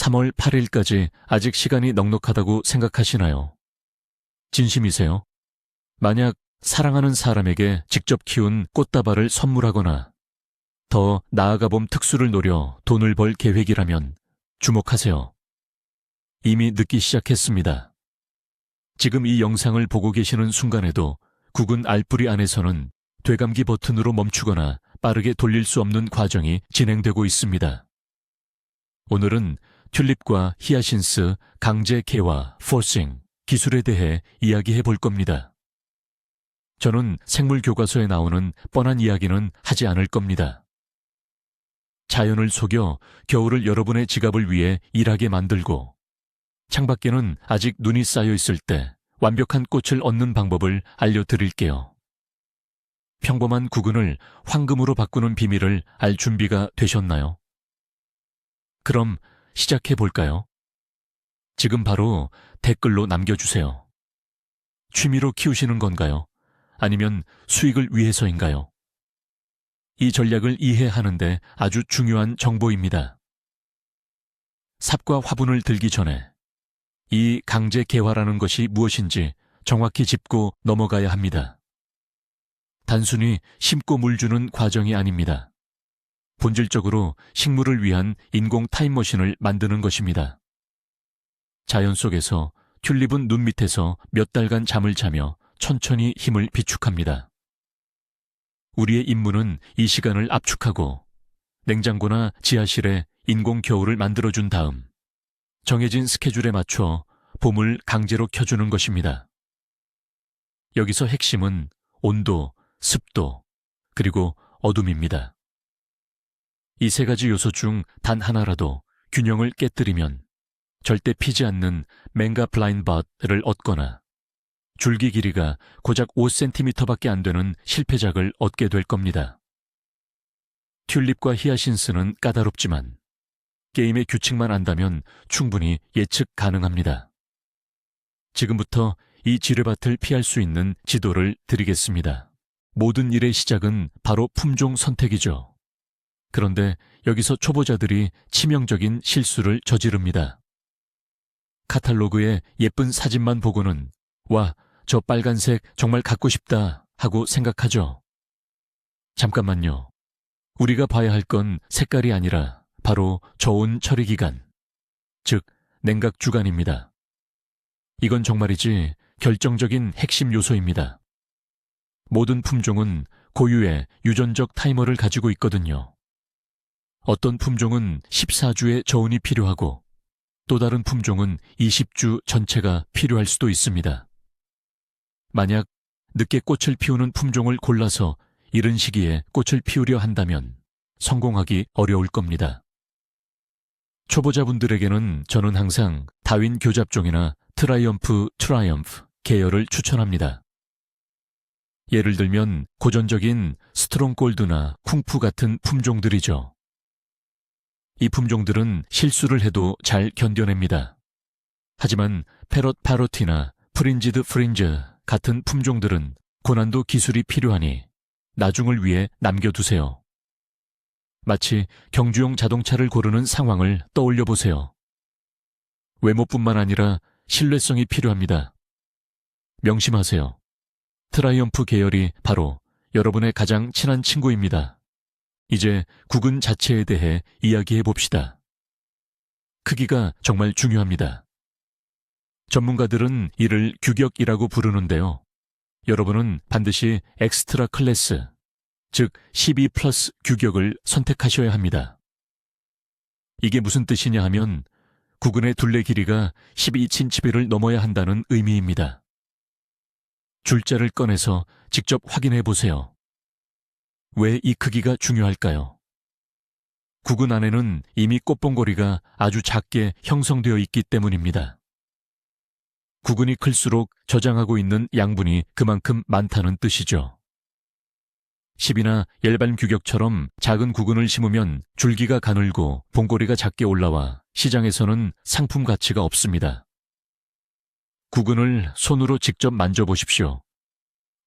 3월 8일까지 아직 시간이 넉넉하다고 생각하시나요? 진심이세요? 만약 사랑하는 사람에게 직접 키운 꽃다발을 선물하거나 더 나아가 봄 특수를 노려 돈을 벌 계획이라면 주목하세요. 이미 늦기 시작했습니다. 지금 이 영상을 보고 계시는 순간에도 국은 알뿌리 안에서는 되감기 버튼으로 멈추거나 빠르게 돌릴 수 없는 과정이 진행되고 있습니다. 오늘은 튤립과 히아신스 강제 개화, 포싱, 기술에 대해 이야기해 볼 겁니다. 저는 생물 교과서에 나오는 뻔한 이야기는 하지 않을 겁니다. 자연을 속여 겨울을 여러분의 지갑을 위해 일하게 만들고 창밖에는 아직 눈이 쌓여 있을 때 완벽한 꽃을 얻는 방법을 알려드릴게요. 평범한 구근을 황금으로 바꾸는 비밀을 알 준비가 되셨나요? 그럼 시작해 볼까요? 지금 바로 댓글로 남겨주세요. 취미로 키우시는 건가요? 아니면 수익을 위해서인가요? 이 전략을 이해하는데 아주 중요한 정보입니다. 삽과 화분을 들기 전에 이 강제 개화라는 것이 무엇인지 정확히 짚고 넘어가야 합니다. 단순히 심고 물 주는 과정이 아닙니다. 본질적으로 식물을 위한 인공 타임머신을 만드는 것입니다. 자연 속에서 튤립은 눈 밑에서 몇 달간 잠을 자며 천천히 힘을 비축합니다. 우리의 임무는 이 시간을 압축하고 냉장고나 지하실에 인공 겨울을 만들어준 다음 정해진 스케줄에 맞춰 봄을 강제로 켜주는 것입니다. 여기서 핵심은 온도, 습도, 그리고 어둠입니다. 이 세 가지 요소 중 단 하나라도 균형을 깨뜨리면 절대 피지 않는 맹가 블라인바트를 얻거나 줄기 길이가 고작 5cm밖에 안 되는 실패작을 얻게 될 겁니다. 튤립과 히아신스는 까다롭지만 게임의 규칙만 안다면 충분히 예측 가능합니다. 지금부터 이 지뢰밭을 피할 수 있는 지도를 드리겠습니다. 모든 일의 시작은 바로 품종 선택이죠. 그런데 여기서 초보자들이 치명적인 실수를 저지릅니다. 카탈로그에 예쁜 사진만 보고는 와, 저 빨간색 정말 갖고 싶다 하고 생각하죠. 잠깐만요. 우리가 봐야 할 건 색깔이 아니라 바로 저온 처리 기간, 즉 냉각 주간입니다. 이건 정말이지 결정적인 핵심 요소입니다. 모든 품종은 고유의 유전적 타이머를 가지고 있거든요. 어떤 품종은 14주의 저온이 필요하고 또 다른 품종은 20주 전체가 필요할 수도 있습니다. 만약 늦게 꽃을 피우는 품종을 골라서 이른 시기에 꽃을 피우려 한다면 성공하기 어려울 겁니다. 초보자분들에게는 저는 항상 다윈 교잡종이나 트라이엄프 계열을 추천합니다. 예를 들면 고전적인 스트롱골드나 쿵푸 같은 품종들이죠. 이 품종들은 실수를 해도 잘 견뎌냅니다. 하지만 페럿파로티나 프린지드 프린즈 같은 품종들은 고난도 기술이 필요하니 나중을 위해 남겨두세요. 마치 경주용 자동차를 고르는 상황을 떠올려 보세요. 외모뿐만 아니라 신뢰성이 필요합니다. 명심하세요. 트라이엄프 계열이 바로 여러분의 가장 친한 친구입니다. 이제 구근 자체에 대해 이야기해 봅시다. 크기가 정말 중요합니다. 전문가들은 이를 규격이라고 부르는데요. 여러분은 반드시 엑스트라 클래스, 즉 12 플러스 규격을 선택하셔야 합니다. 이게 무슨 뜻이냐 하면 구근의 둘레 길이가 12cm를 넘어야 한다는 의미입니다. 줄자를 꺼내서 직접 확인해 보세요. 왜 이 크기가 중요할까요? 구근 안에는 이미 꽃봉고리가 아주 작게 형성되어 있기 때문입니다. 구근이 클수록 저장하고 있는 양분이 그만큼 많다는 뜻이죠. 10이나 열반 규격처럼 작은 구근을 심으면 줄기가 가늘고 봉고리가 작게 올라와 시장에서는 상품 가치가 없습니다. 구근을 손으로 직접 만져보십시오.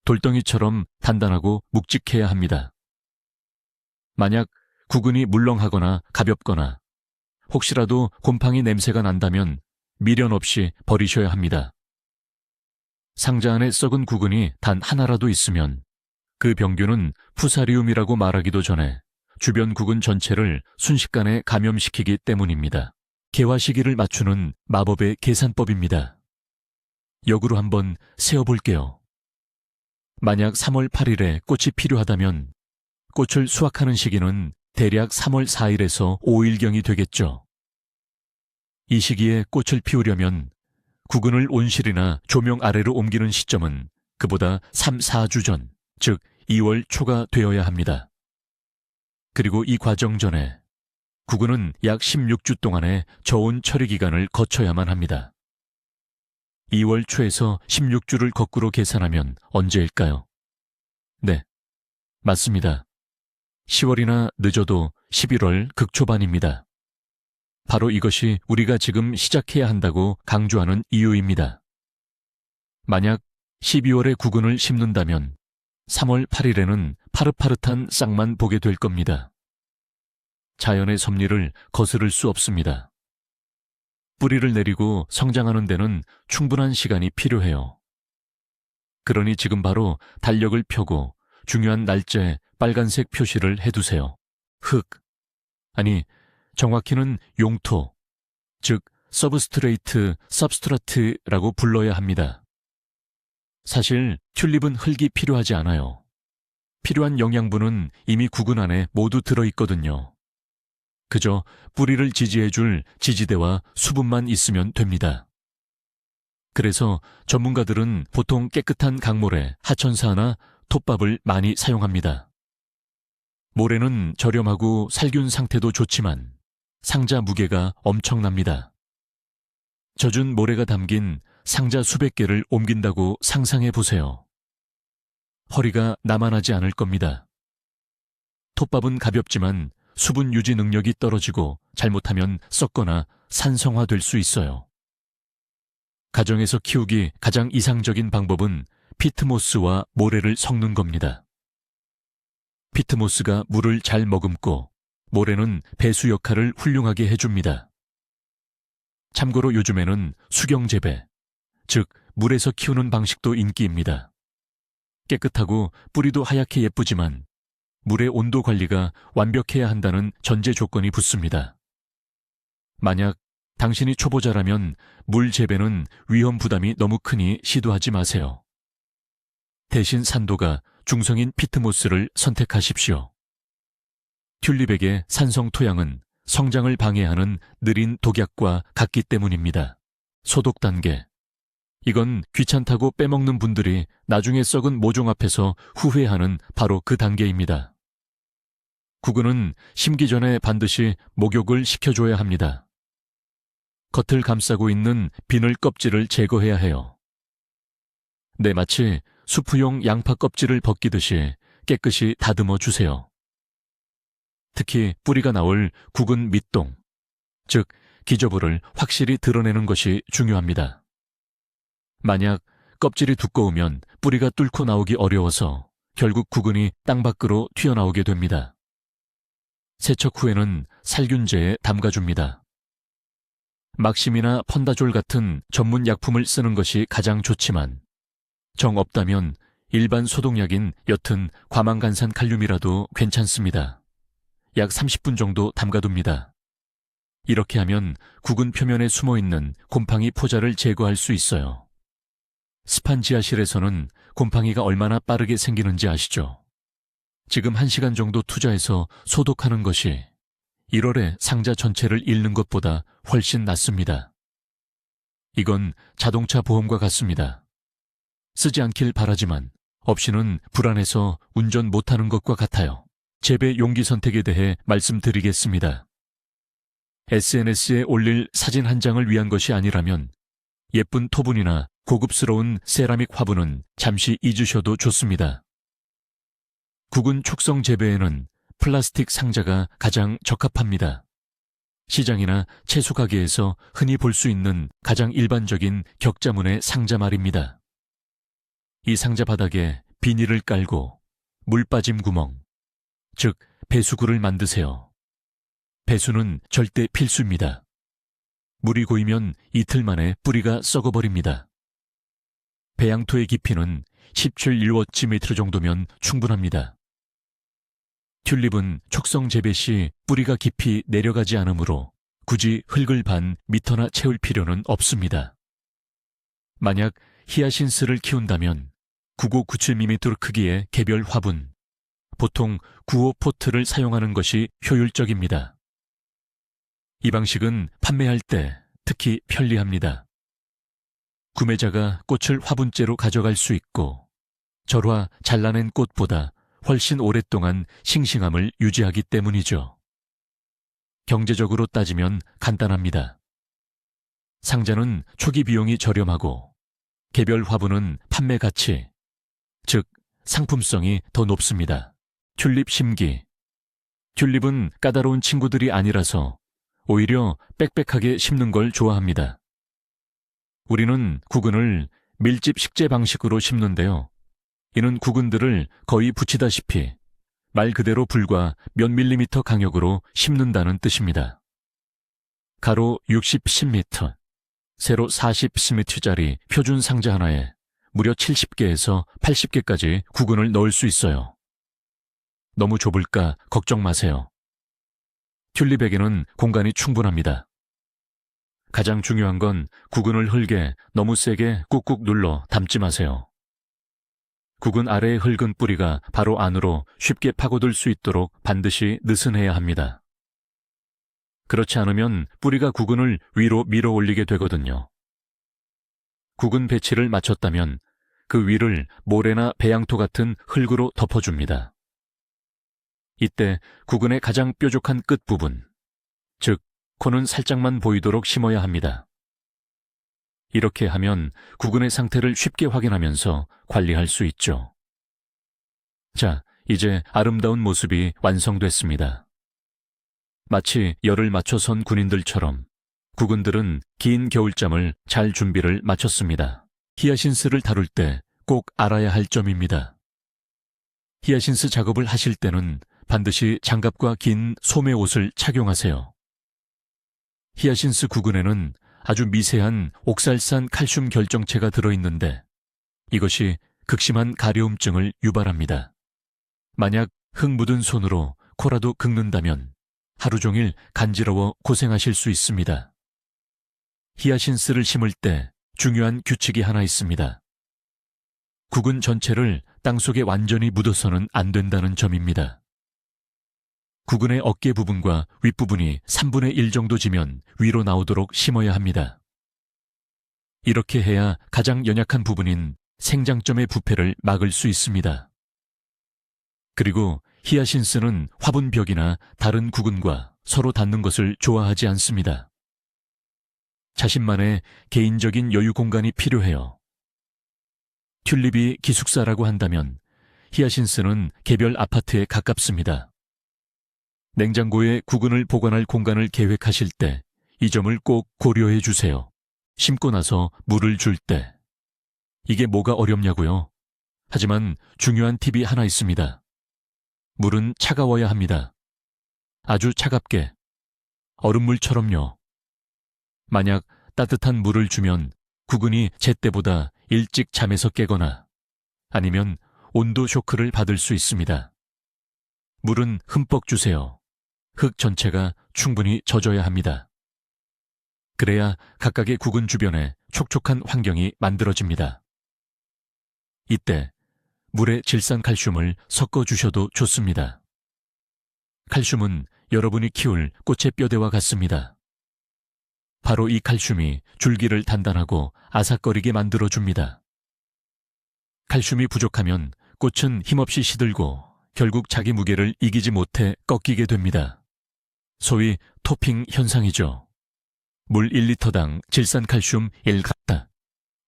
돌덩이처럼 단단하고 묵직해야 합니다. 만약 구근이 물렁하거나 가볍거나 혹시라도 곰팡이 냄새가 난다면 미련 없이 버리셔야 합니다. 상자 안에 썩은 구근이 단 하나라도 있으면 그 병균은 푸사리움이라고 말하기도 전에 주변 구근 전체를 순식간에 감염시키기 때문입니다. 개화 시기를 맞추는 마법의 계산법입니다. 역으로 한번 세어볼게요. 만약 3월 8일에 꽃이 필요하다면 꽃을 수확하는 시기는 대략 3월 4일에서 5일경이 되겠죠. 이 시기에 꽃을 피우려면 구근을 온실이나 조명 아래로 옮기는 시점은 그보다 3, 4주 전, 즉 2월 초가 되어야 합니다. 그리고 이 과정 전에 구근은 약 16주 동안의 저온 처리 기간을 거쳐야만 합니다. 2월 초에서 16주를 거꾸로 계산하면 언제일까요? 네, 맞습니다. 10월이나 늦어도 11월 극초반입니다. 바로 이것이 우리가 지금 시작해야 한다고 강조하는 이유입니다. 만약 12월에 구근을 심는다면 3월 8일에는 파릇파릇한 싹만 보게 될 겁니다. 자연의 섭리를 거스를 수 없습니다. 뿌리를 내리고 성장하는 데는 충분한 시간이 필요해요. 그러니 지금 바로 달력을 펴고 중요한 날짜에 빨간색 표시를 해두세요. 아니 정확히는 용토, 즉 서브스트레이트, sabstrate라고 불러야 합니다. 사실 튤립은 흙이 필요하지 않아요. 필요한 영양분은 이미 구근 안에 모두 들어있거든요. 그저 뿌리를 지지해줄 지지대와 수분만 있으면 됩니다. 그래서 전문가들은 보통 깨끗한 강모래, 하천사나 톱밥을 많이 사용합니다. 모래는 저렴하고 살균 상태도 좋지만 상자 무게가 엄청납니다. 젖은 모래가 담긴 상자 수백 개를 옮긴다고 상상해 보세요. 허리가 나만하지 않을 겁니다. 톱밥은 가볍지만 수분 유지 능력이 떨어지고 잘못하면 썩거나 산성화될 수 있어요. 가정에서 키우기 가장 이상적인 방법은 피트모스와 모래를 섞는 겁니다. 피트모스가 물을 잘 머금고 모래는 배수 역할을 훌륭하게 해줍니다. 참고로 요즘에는 수경재배, 즉 물에서 키우는 방식도 인기입니다. 깨끗하고 뿌리도 하얗게 예쁘지만 물의 온도 관리가 완벽해야 한다는 전제 조건이 붙습니다. 만약 당신이 초보자라면 물 재배는 위험 부담이 너무 크니 시도하지 마세요. 대신 산도가 중성인 피트모스를 선택하십시오. 튤립에게 산성 토양은 성장을 방해하는 느린 독약과 같기 때문입니다. 소독 단계. 이건 귀찮다고 빼먹는 분들이 나중에 썩은 모종 앞에서 후회하는 바로 그 단계입니다. 구근은 심기 전에 반드시 목욕을 시켜줘야 합니다. 겉을 감싸고 있는 비늘 껍질을 제거해야 해요. 네, 마치 수프용 양파 껍질을 벗기듯이 깨끗이 다듬어 주세요. 특히 뿌리가 나올 구근 밑동, 즉 기저부를 확실히 드러내는 것이 중요합니다. 만약 껍질이 두꺼우면 뿌리가 뚫고 나오기 어려워서 결국 구근이 땅 밖으로 튀어나오게 됩니다. 세척 후에는 살균제에 담가줍니다. 막심이나 펀다졸 같은 전문 약품을 쓰는 것이 가장 좋지만 정 없다면 일반 소독약인 옅은 과망간산 칼륨이라도 괜찮습니다. 약 30분 정도 담가둡니다. 이렇게 하면 구근 표면에 숨어있는 곰팡이 포자를 제거할 수 있어요. 습한 지하실에서는 곰팡이가 얼마나 빠르게 생기는지 아시죠? 지금 1시간 정도 투자해서 소독하는 것이 1월에 상자 전체를 잃는 것보다 훨씬 낫습니다. 이건 자동차 보험과 같습니다. 쓰지 않길 바라지만 없이는 불안해서 운전 못하는 것과 같아요. 재배 용기 선택에 대해 말씀드리겠습니다. SNS에 올릴 사진 한 장을 위한 것이 아니라면 예쁜 토분이나 고급스러운 세라믹 화분은 잠시 잊으셔도 좋습니다. 구근 축성 재배에는 플라스틱 상자가 가장 적합합니다. 시장이나 채소 가게에서 흔히 볼 수 있는 가장 일반적인 격자문의 상자 말입니다. 이 상자 바닥에 비닐을 깔고 물 빠짐 구멍, 즉 배수구를 만드세요. 배수는 절대 필수입니다. 물이 고이면 이틀 만에 뿌리가 썩어버립니다. 배양토의 깊이는 17일워치미터 정도면 충분합니다. 튤립은 촉성 재배 시 뿌리가 깊이 내려가지 않으므로 굳이 흙을 반 미터나 채울 필요는 없습니다. 만약 히아신스를 키운다면 9597mm 크기의 개별 화분, 보통 95포트를 사용하는 것이 효율적입니다. 이 방식은 판매할 때 특히 편리합니다. 구매자가 꽃을 화분째로 가져갈 수 있고 절화 잘라낸 꽃보다 훨씬 오랫동안 싱싱함을 유지하기 때문이죠. 경제적으로 따지면 간단합니다. 상자는 초기 비용이 저렴하고 개별 화분은 판매 가치, 즉 상품성이 더 높습니다. 튤립 심기. 튤립은 까다로운 친구들이 아니라서 오히려 빽빽하게 심는 걸 좋아합니다. 우리는 구근을 밀집 식재 방식으로 심는데요. 이는 구근들을 거의 붙이다시피 말 그대로 불과 몇 밀리미터 강역으로 심는다는 뜻입니다. 가로 60, 10m, 세로 40, 10m짜리 표준 상자 하나에 무려 70개에서 80개까지 구근을 넣을 수 있어요. 너무 좁을까 걱정 마세요. 튤립에게는 공간이 충분합니다. 가장 중요한 건 구근을 흙에 너무 세게 꾹꾹 눌러 담지 마세요. 구근 아래의 흙은 뿌리가 바로 안으로 쉽게 파고들 수 있도록 반드시 느슨해야 합니다. 그렇지 않으면 뿌리가 구근을 위로 밀어 올리게 되거든요. 구근 배치를 마쳤다면 그 위를 모래나 배양토 같은 흙으로 덮어줍니다. 이때 구근의 가장 뾰족한 끝부분, 즉 코는 살짝만 보이도록 심어야 합니다. 이렇게 하면 구근의 상태를 쉽게 확인하면서 관리할 수 있죠. 자, 이제 아름다운 모습이 완성됐습니다. 마치 열을 맞춰 선 군인들처럼 구근들은 긴 겨울잠을 잘 준비를 마쳤습니다. 히아신스를 다룰 때 꼭 알아야 할 점입니다. 히아신스 작업을 하실 때는 반드시 장갑과 긴 소매 옷을 착용하세요. 히아신스 구근에는 아주 미세한 옥살산 칼슘 결정체가 들어있는데 이것이 극심한 가려움증을 유발합니다. 만약 흙 묻은 손으로 코라도 긁는다면 하루 종일 간지러워 고생하실 수 있습니다. 히아신스를 심을 때 중요한 규칙이 하나 있습니다. 구근 전체를 땅속에 완전히 묻어서는 안 된다는 점입니다. 구근의 어깨 부분과 윗부분이 3분의 1 정도 지면 위로 나오도록 심어야 합니다. 이렇게 해야 가장 연약한 부분인 생장점의 부패를 막을 수 있습니다. 그리고 히아신스는 화분벽이나 다른 구근과 서로 닿는 것을 좋아하지 않습니다. 자신만의 개인적인 여유 공간이 필요해요. 튤립이 기숙사라고 한다면 히아신스는 개별 아파트에 가깝습니다. 냉장고에 구근을 보관할 공간을 계획하실 때 이 점을 꼭 고려해 주세요. 심고 나서 물을 줄 때. 이게 뭐가 어렵냐고요? 하지만 중요한 팁이 하나 있습니다. 물은 차가워야 합니다. 아주 차갑게. 얼음물처럼요. 만약 따뜻한 물을 주면 구근이 제때보다 일찍 잠에서 깨거나 아니면 온도 쇼크를 받을 수 있습니다. 물은 흠뻑 주세요. 흙 전체가 충분히 젖어야 합니다. 그래야 각각의 구근 주변에 촉촉한 환경이 만들어집니다. 이때 물에 질산칼슘을 섞어주셔도 좋습니다. 칼슘은 여러분이 키울 꽃의 뼈대와 같습니다. 바로 이 칼슘이 줄기를 단단하고 아삭거리게 만들어줍니다. 칼슘이 부족하면 꽃은 힘없이 시들고 결국 자기 무게를 이기지 못해 꺾이게 됩니다. 소위 토핑 현상이죠. 물 1리터당 질산칼슘 1g.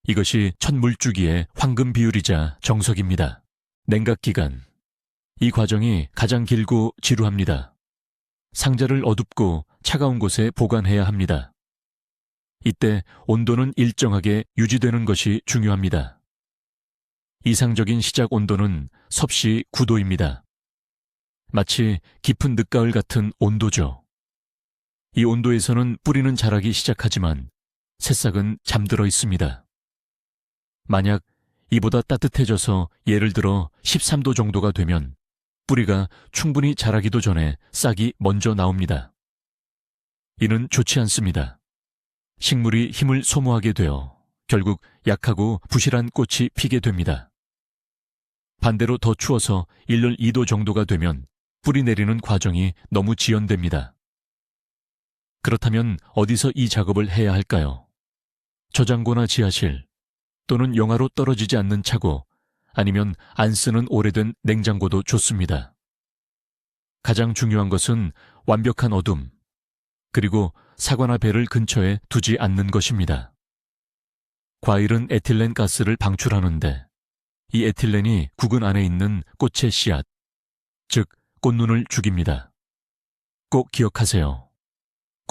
이것이 첫 물주기의 황금 비율이자 정석입니다. 냉각기간. 이 과정이 가장 길고 지루합니다. 상자를 어둡고 차가운 곳에 보관해야 합니다. 이때 온도는 일정하게 유지되는 것이 중요합니다. 이상적인 시작 온도는 섭씨 9도입니다. 마치 깊은 늦가을 같은 온도죠. 이 온도에서는 뿌리는 자라기 시작하지만 새싹은 잠들어 있습니다. 만약 이보다 따뜻해져서 예를 들어 13도 정도가 되면 뿌리가 충분히 자라기도 전에 싹이 먼저 나옵니다. 이는 좋지 않습니다. 식물이 힘을 소모하게 되어 결국 약하고 부실한 꽃이 피게 됩니다. 반대로 더 추워서 1월 2도 정도가 되면 뿌리 내리는 과정이 너무 지연됩니다. 그렇다면 어디서 이 작업을 해야 할까요? 저장고나 지하실, 또는 영하로 떨어지지 않는 차고, 아니면 안 쓰는 오래된 냉장고도 좋습니다. 가장 중요한 것은 완벽한 어둠, 그리고 사과나 배를 근처에 두지 않는 것입니다. 과일은 에틸렌 가스를 방출하는데 이 에틸렌이 구근 안에 있는 꽃의 씨앗, 즉 꽃눈을 죽입니다. 꼭 기억하세요.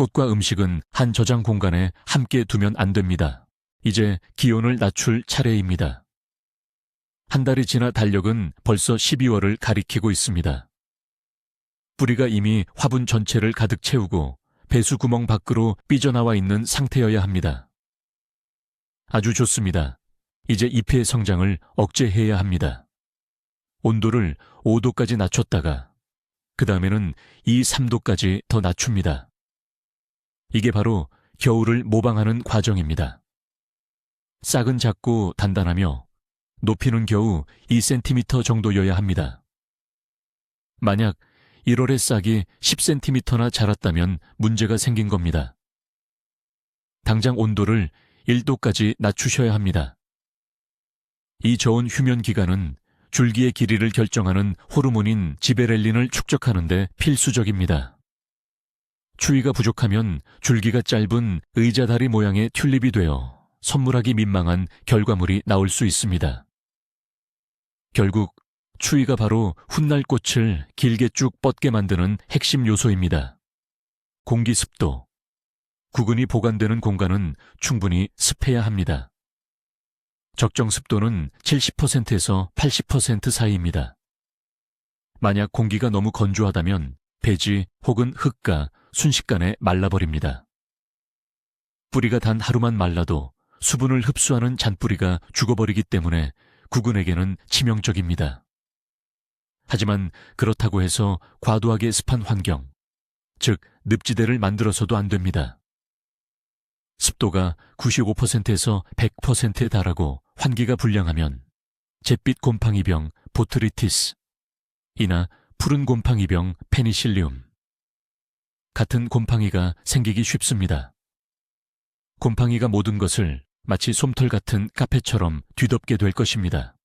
꽃과 음식은 한 저장 공간에 함께 두면 안 됩니다. 이제 기온을 낮출 차례입니다. 한 달이 지나 달력은 벌써 12월을 가리키고 있습니다. 뿌리가 이미 화분 전체를 가득 채우고 배수 구멍 밖으로 삐져나와 있는 상태여야 합니다. 아주 좋습니다. 이제 잎의 성장을 억제해야 합니다. 온도를 5도까지 낮췄다가 그 다음에는 2, 3도까지 더 낮춥니다. 이게 바로 겨울을 모방하는 과정입니다. 싹은 작고 단단하며 높이는 겨우 2cm 정도여야 합니다. 만약 1월에 싹이 10cm나 자랐다면 문제가 생긴 겁니다. 당장 온도를 1도까지 낮추셔야 합니다. 이 저온 휴면 기간은 줄기의 길이를 결정하는 호르몬인 지베렐린을 축적하는 데 필수적입니다. 추위가 부족하면 줄기가 짧은 의자다리 모양의 튤립이 되어 선물하기 민망한 결과물이 나올 수 있습니다. 결국 추위가 바로 훗날 꽃을 길게 쭉 뻗게 만드는 핵심 요소입니다. 공기 습도. 구근이 보관되는 공간은 충분히 습해야 합니다. 적정 습도는 70%에서 80% 사이입니다. 만약 공기가 너무 건조하다면 배지 혹은 흙가 순식간에 말라버립니다. 뿌리가 단 하루만 말라도 수분을 흡수하는 잔뿌리가 죽어버리기 때문에 구근에게는 치명적입니다. 하지만 그렇다고 해서 과도하게 습한 환경, 즉 늪지대를 만들어서도 안 됩니다. 습도가 95%에서 100%에 달하고 환기가 불량하면 잿빛 곰팡이병 보트리티스, 이나 푸른 곰팡이병 페니실리움 같은 곰팡이가 생기기 쉽습니다. 곰팡이가 모든 것을 마치 솜털 같은 카페처럼 뒤덮게 될 것입니다.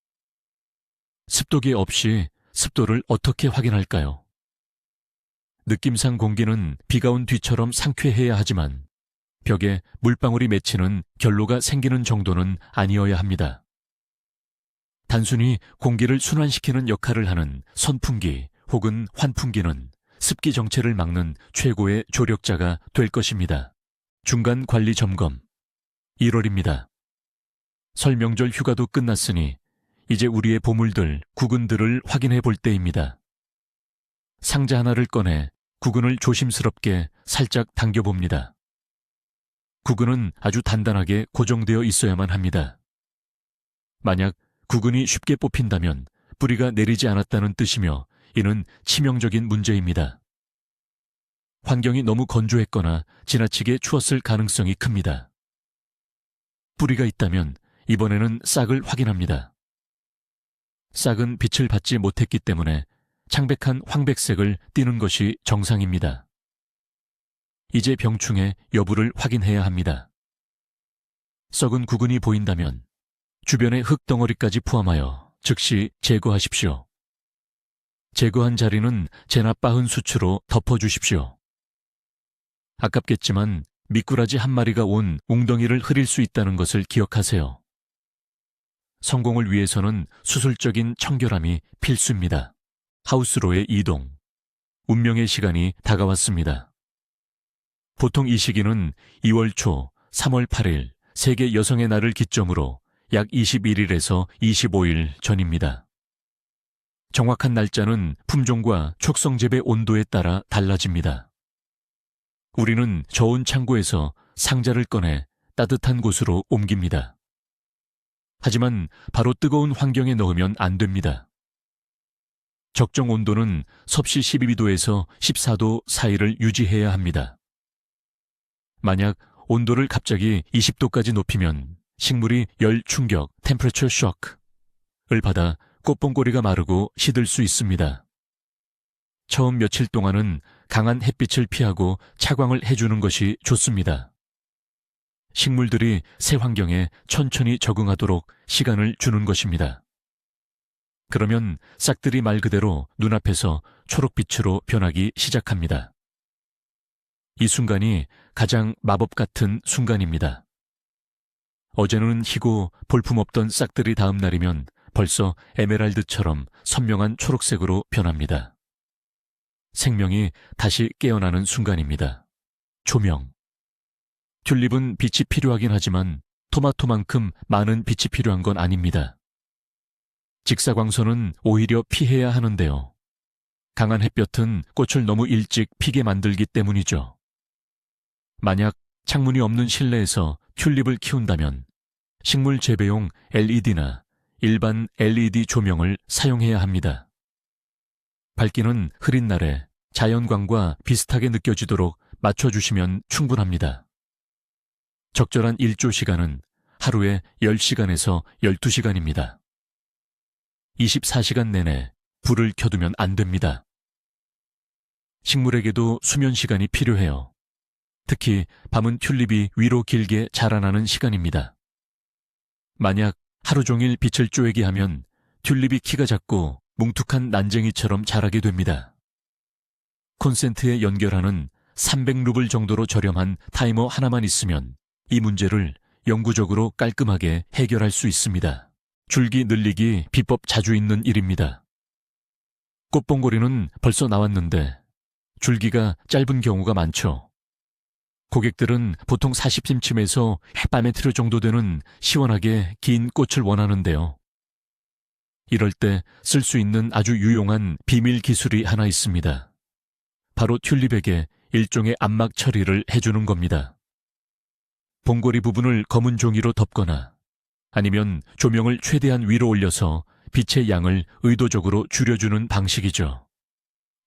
습도계 없이 습도를 어떻게 확인할까요? 느낌상 공기는 비가 온 뒤처럼 상쾌해야 하지만 벽에 물방울이 맺히는 결로가 생기는 정도는 아니어야 합니다. 단순히 공기를 순환시키는 역할을 하는 선풍기 혹은 환풍기는 습기 정체를 막는 최고의 조력자가 될 것입니다. 중간 관리 점검. 1월입니다. 설 명절 휴가도 끝났으니 이제 우리의 보물들, 구근들을 확인해 볼 때입니다. 상자 하나를 꺼내 구근을 조심스럽게 살짝 당겨봅니다. 구근은 아주 단단하게 고정되어 있어야만 합니다. 만약 구근이 쉽게 뽑힌다면 뿌리가 내리지 않았다는 뜻이며 이는 치명적인 문제입니다. 환경이 너무 건조했거나 지나치게 추웠을 가능성이 큽니다. 뿌리가 있다면 이번에는 싹을 확인합니다. 싹은 빛을 받지 못했기 때문에 창백한 황백색을 띠는 것이 정상입니다. 이제 병충해 여부를 확인해야 합니다. 썩은 구근이 보인다면 주변의 흙덩어리까지 포함하여 즉시 제거하십시오. 제거한 자리는 제납 빻은 수치로 덮어주십시오. 아깝겠지만 미꾸라지 한 마리가 온 웅덩이를 흐릴 수 있다는 것을 기억하세요. 성공을 위해서는 수술적인 청결함이 필수입니다. 하우스로의 이동. 운명의 시간이 다가왔습니다. 보통 이 시기는 2월 초, 3월 8일 세계 여성의 날을 기점으로 약 21일에서 25일 전입니다. 정확한 날짜는 품종과 촉성재배 온도에 따라 달라집니다. 우리는 저온 창고에서 상자를 꺼내 따뜻한 곳으로 옮깁니다. 하지만 바로 뜨거운 환경에 넣으면 안 됩니다. 적정 온도는 섭씨 12도에서 14도 사이를 유지해야 합니다. 만약 온도를 갑자기 20도까지 높이면 식물이 열 충격, 템퍼레처 쇼크를 받아 꽃봉고리가 마르고 시들 수 있습니다. 처음 며칠 동안은 강한 햇빛을 피하고 차광을 해주는 것이 좋습니다. 식물들이 새 환경에 천천히 적응하도록 시간을 주는 것입니다. 그러면 싹들이 말 그대로 눈앞에서 초록빛으로 변하기 시작합니다. 이 순간이 가장 마법 같은 순간입니다. 어제는 희고 볼품없던 싹들이 다음 날이면 벌써 에메랄드처럼 선명한 초록색으로 변합니다. 생명이 다시 깨어나는 순간입니다. 조명. 튤립은 빛이 필요하긴 하지만 토마토만큼 많은 빛이 필요한 건 아닙니다. 직사광선은 오히려 피해야 하는데요. 강한 햇볕은 꽃을 너무 일찍 피게 만들기 때문이죠. 만약 창문이 없는 실내에서 튤립을 키운다면 식물 재배용 LED나 일반 LED 조명을 사용해야 합니다. 밝기는 흐린 날에 자연광과 비슷하게 느껴지도록 맞춰주시면 충분합니다. 적절한 일조 시간은 하루에 10시간에서 12시간입니다. 24시간 내내 불을 켜두면 안 됩니다. 식물에게도 수면 시간이 필요해요. 특히 밤은 튤립이 위로 길게 자라나는 시간입니다. 만약 하루 종일 빛을 쬐게 하면 튤립이 키가 작고 뭉툭한 난쟁이처럼 자라게 됩니다. 콘센트에 연결하는 300루블 정도로 저렴한 타이머 하나만 있으면 이 문제를 영구적으로 깔끔하게 해결할 수 있습니다. 줄기 늘리기 비법 자주 있는 일입니다. 꽃봉고리는 벌써 나왔는데 줄기가 짧은 경우가 많죠. 고객들은 보통 40cm에서 햇밤에 정도 되는 시원하게 긴 꽃을 원하는데요. 이럴 때 쓸 수 있는 아주 유용한 비밀 기술이 하나 있습니다. 바로 튤립에게 일종의 암막 처리를 해주는 겁니다. 봉고리 부분을 검은 종이로 덮거나 아니면 조명을 최대한 위로 올려서 빛의 양을 의도적으로 줄여주는 방식이죠.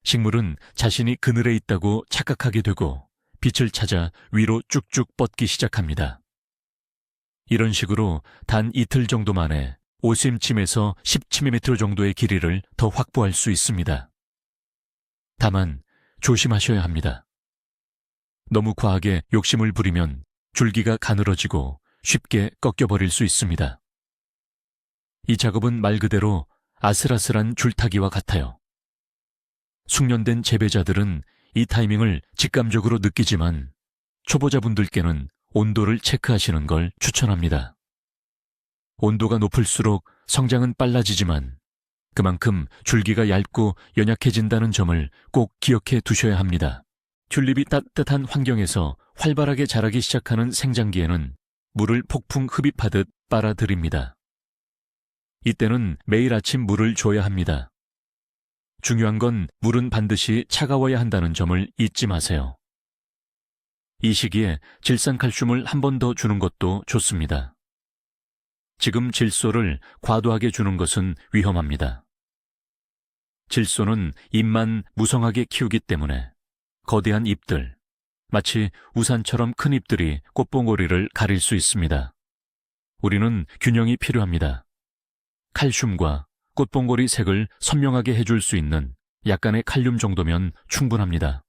식물은 자신이 그늘에 있다고 착각하게 되고 빛을 찾아 위로 쭉쭉 뻗기 시작합니다. 이런 식으로 단 이틀 정도 만에 5cm에서 10cm 정도의 길이를 더 확보할 수 있습니다. 다만 조심하셔야 합니다. 너무 과하게 욕심을 부리면 줄기가 가늘어지고 쉽게 꺾여버릴 수 있습니다. 이 작업은 말 그대로 아슬아슬한 줄타기와 같아요. 숙련된 재배자들은 이 타이밍을 직감적으로 느끼지만 초보자분들께는 온도를 체크하시는 걸 추천합니다. 온도가 높을수록 성장은 빨라지지만 그만큼 줄기가 얇고 연약해진다는 점을 꼭 기억해 두셔야 합니다. 튤립이 따뜻한 환경에서 활발하게 자라기 시작하는 생장기에는 물을 폭풍 흡입하듯 빨아들입니다. 이때는 매일 아침 물을 줘야 합니다. 중요한 건 물은 반드시 차가워야 한다는 점을 잊지 마세요. 이 시기에 질산칼슘을 한 번 더 주는 것도 좋습니다. 지금 질소를 과도하게 주는 것은 위험합니다. 질소는 잎만 무성하게 키우기 때문에 거대한 잎들, 마치 우산처럼 큰 잎들이 꽃봉오리를 가릴 수 있습니다. 우리는 균형이 필요합니다. 칼슘과 꽃봉오리 색을 선명하게 해줄 수 있는 약간의 칼륨 정도면 충분합니다.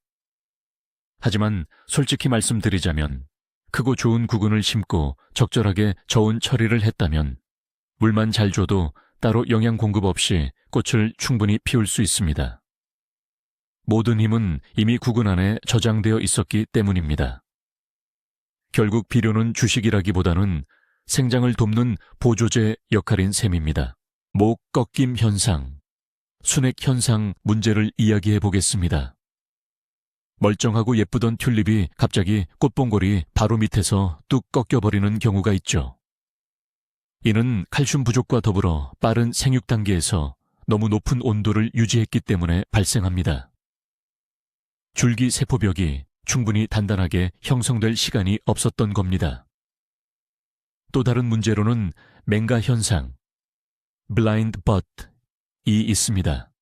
하지만 솔직히 말씀드리자면 크고 좋은 구근을 심고 적절하게 저온 처리를 했다면 물만 잘 줘도 따로 영양 공급 없이 꽃을 충분히 피울 수 있습니다. 모든 힘은 이미 구근 안에 저장되어 있었기 때문입니다. 결국 비료는 주식이라기보다는 생장을 돕는 보조제 역할인 셈입니다. 목 꺾임 현상, 순액 현상 문제를 이야기해 보겠습니다. 멀쩡하고 예쁘던 튤립이 갑자기 꽃봉골이 바로 밑에서 뚝 꺾여버리는 경우가 있죠. 이는 칼슘 부족과 더불어 빠른 생육 단계에서 너무 높은 온도를 유지했기 때문에 발생합니다. 줄기 세포벽이 충분히 단단하게 형성될 시간이 없었던 겁니다. 또 다른 문제로는 맹가 현상, blind bud이 있습니다.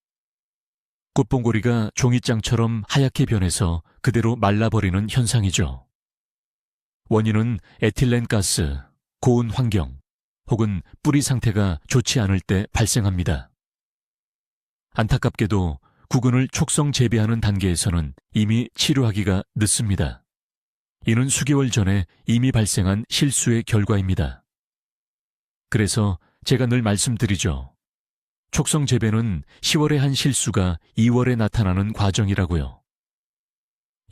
꽃봉고리가 종이장처럼 하얗게 변해서 그대로 말라버리는 현상이죠. 원인은 에틸렌가스, 고온 환경, 혹은 뿌리 상태가 좋지 않을 때 발생합니다. 안타깝게도 구근을 촉성 재배하는 단계에서는 이미 치료하기가 늦습니다. 이는 수개월 전에 이미 발생한 실수의 결과입니다. 그래서 제가 늘 말씀드리죠. 촉성 재배는 10월에 한 실수가 2월에 나타나는 과정이라고요.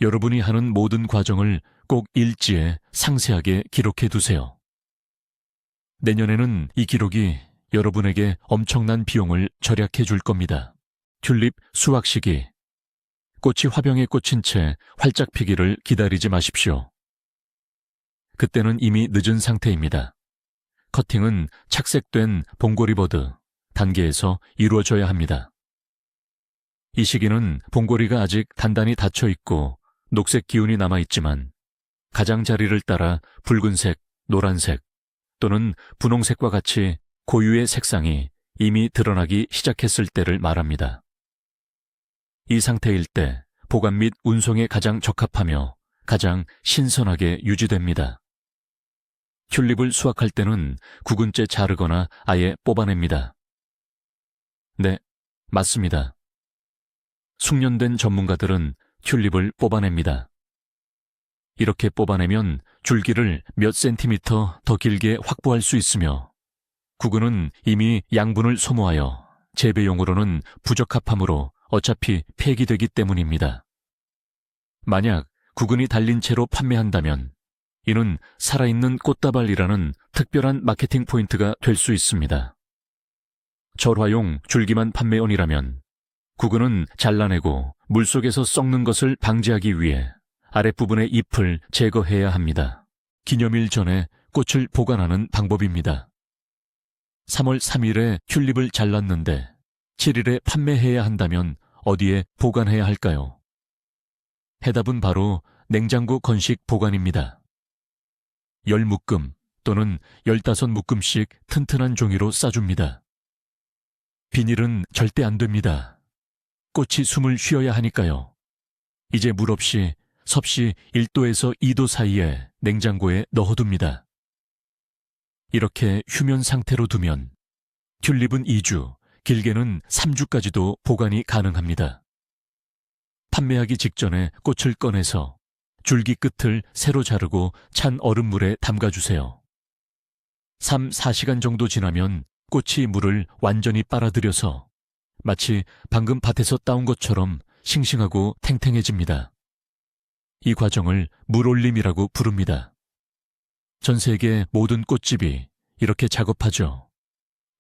여러분이 하는 모든 과정을 꼭 일지에 상세하게 기록해 두세요. 내년에는 이 기록이 여러분에게 엄청난 비용을 절약해 줄 겁니다. 튤립 수확 시기. 꽃이 화병에 꽂힌 채 활짝 피기를 기다리지 마십시오. 그때는 이미 늦은 상태입니다. 커팅은 착색된 봉고리버드 단계에서 이루어져야 합니다. 이 시기는 봉고리가 아직 단단히 닫혀 있고 녹색 기운이 남아있지만 가장자리를 따라 붉은색, 노란색 또는 분홍색과 같이 고유의 색상이 이미 드러나기 시작했을 때를 말합니다. 이 상태일 때 보관 및 운송에 가장 적합하며 가장 신선하게 유지됩니다. 튤립을 수확할 때는 구근째 자르거나 아예 뽑아냅니다. 네, 맞습니다. 숙련된 전문가들은 튤립을 뽑아냅니다. 이렇게 뽑아내면 줄기를 몇 센티미터 더 길게 확보할 수 있으며 구근은 이미 양분을 소모하여 재배용으로는 부적합하므로 어차피 폐기되기 때문입니다. 만약 구근이 달린 채로 판매한다면 이는 살아있는 꽃다발이라는 특별한 마케팅 포인트가 될 수 있습니다. 절화용 줄기만 판매원이라면 구근은 잘라내고 물속에서 썩는 것을 방지하기 위해 아랫부분의 잎을 제거해야 합니다. 기념일 전에 꽃을 보관하는 방법입니다. 3월 3일에 튤립을 잘랐는데 7일에 판매해야 한다면 어디에 보관해야 할까요? 해답은 바로 냉장고 건식 보관입니다. 10묶음 또는 15묶음씩 튼튼한 종이로 싸줍니다. 비닐은 절대 안 됩니다. 꽃이 숨을 쉬어야 하니까요. 이제 물 없이 섭씨 1도에서 2도 사이에 냉장고에 넣어둡니다. 이렇게 휴면 상태로 두면 튤립은 2주, 길게는 3주까지도 보관이 가능합니다. 판매하기 직전에 꽃을 꺼내서 줄기 끝을 새로 자르고 찬 얼음물에 담가주세요. 3, 4시간 정도 지나면 꽃이 물을 완전히 빨아들여서 마치 방금 밭에서 따온 것처럼 싱싱하고 탱탱해집니다. 이 과정을 물올림이라고 부릅니다. 전 세계 모든 꽃집이 이렇게 작업하죠.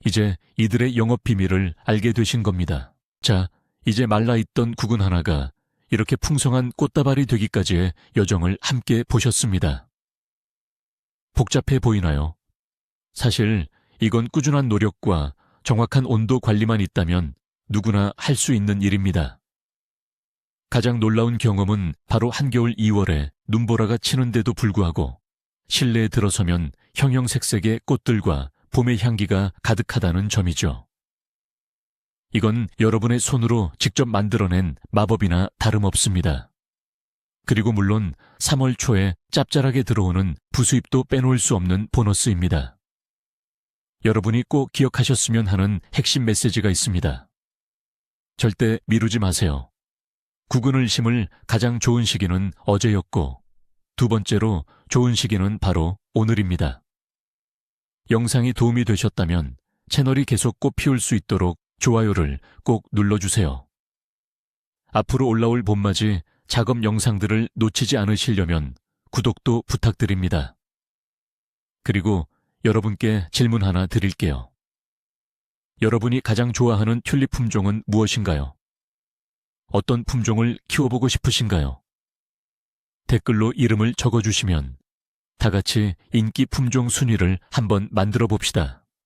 이제 이들의 영업 비밀을 알게 되신 겁니다. 자, 이제 말라있던 구근 하나가 이렇게 풍성한 꽃다발이 되기까지의 여정을 함께 보셨습니다. 복잡해 보이나요? 사실 이건 꾸준한 노력과 정확한 온도 관리만 있다면 누구나 할 수 있는 일입니다. 가장 놀라운 경험은 바로 한겨울 2월에 눈보라가 치는데도 불구하고 실내에 들어서면 형형색색의 꽃들과 봄의 향기가 가득하다는 점이죠. 이건 여러분의 손으로 직접 만들어낸 마법이나 다름없습니다. 그리고 물론 3월 초에 짭짤하게 들어오는 부수입도 빼놓을 수 없는 보너스입니다. 여러분이 꼭 기억하셨으면 하는 핵심 메시지가 있습니다. 절대 미루지 마세요. 구근을 심을 가장 좋은 시기는 어제였고 두 번째로 좋은 시기는 바로 오늘입니다. 영상이 도움이 되셨다면 채널이 계속 꽃 피울 수 있도록 좋아요를 꼭 눌러주세요. 앞으로 올라올 봄맞이 작업 영상들을 놓치지 않으시려면 구독도 부탁드립니다. 그리고 여러분께 질문 하나 드릴게요. 여러분이 가장 좋아하는 튤립 품종은 무엇인가요? 어떤 품종을 키워보고 싶으신가요? 댓글로 이름을 적어주시면 다 같이 인기 품종 순위를 한번 만들어 봅시다.